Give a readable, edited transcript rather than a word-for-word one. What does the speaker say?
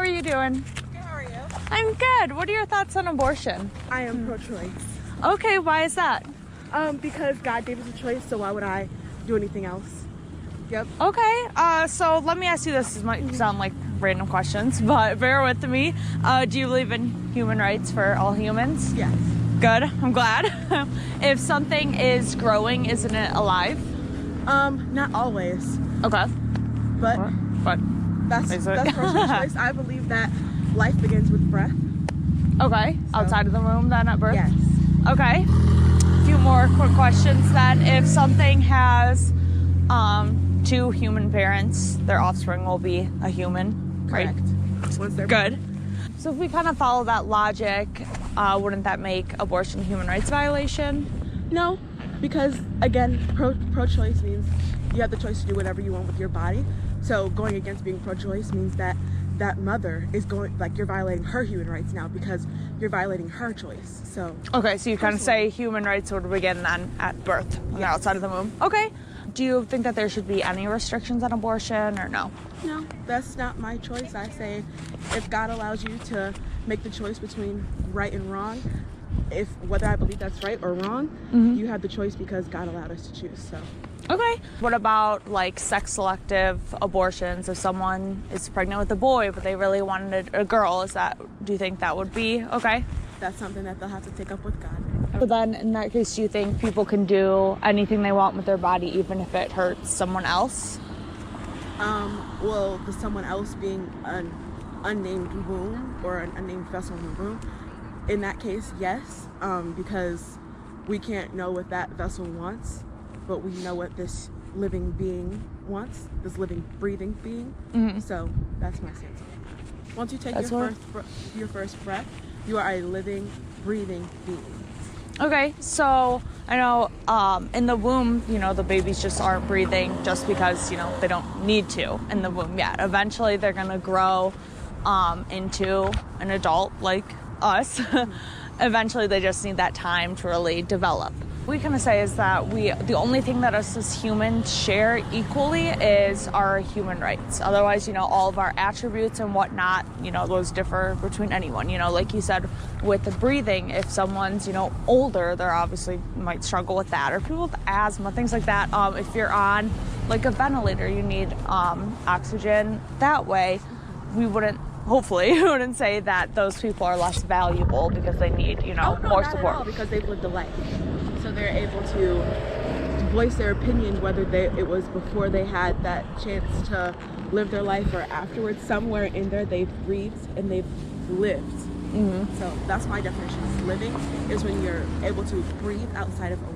are you doing? Good, how are you? I'm good. What are your thoughts on abortion? I am pro-choice. Okay, why is that? Because God gave us a choice, so why would I do anything else? Yep. Okay, so let me ask you this. This might sound like random questions, but bear with me. Do you believe in human rights for all humans? Yes. Good, I'm glad. If something is growing, isn't it alive? Not always, Okay. but What? that's Is it? pro-choice choice. I believe that life begins with breath. Okay, outside of the womb then at birth? Yes. Okay. A few more quick questions then. If something has two human parents, their offspring will be a human, right? Correct. Once they're Good. So if we kind of follow that logic, wouldn't that make abortion a human rights violation? No, because again, pro-choice means you have the choice to do whatever you want with your body. So going against being pro-choice means that that mother is going, like, you're violating her human rights now because you're violating her choice. So Okay, so you kind of say human rights would begin then at birth, outside of the womb. Okay. Do you think that there should be any restrictions on abortion or no? no, that's not my choice. I say if God allows you to make the choice between right and wrong, if whether I believe that's right or wrong, you have the choice because God allowed us to choose. So Okay. What about like sex selective abortions? If someone is pregnant with a boy but they really wanted a girl, do you think that would be okay? that's something that they'll have to take up with God. So then in that case, do you think people can do anything they want with their body even if it hurts someone else? Well, the someone else being an unnamed womb or an unnamed vessel in the womb, in that case, yes, because we can't know what that vessel wants, but we know what this living being wants, this living, breathing being. So that's my stance on it. Once you take your first breath, you are a living, breathing being. Okay, so I know in the womb, the babies just aren't breathing just because, they don't need to in the womb yet. Eventually they're going to grow into an adult like us. Eventually they just need that time to really develop. What we kind of say is that the only thing that us as humans share equally is our human rights. Otherwise, all of our attributes and whatnot, those differ between anyone. Like you said, with the breathing, if someone's, older, they're obviously might struggle with that. Or people with asthma, things like that. If you're on like a ventilator, you need oxygen. That way, hopefully, we wouldn't say that those people are less valuable because they need, more not support. at all, because they've lived a life. So they're able to voice their opinion, whether it was before they had that chance to live their life or afterwards. Somewhere in there they've breathed and they've lived. So that's my definition of living, is when you're able to breathe outside of a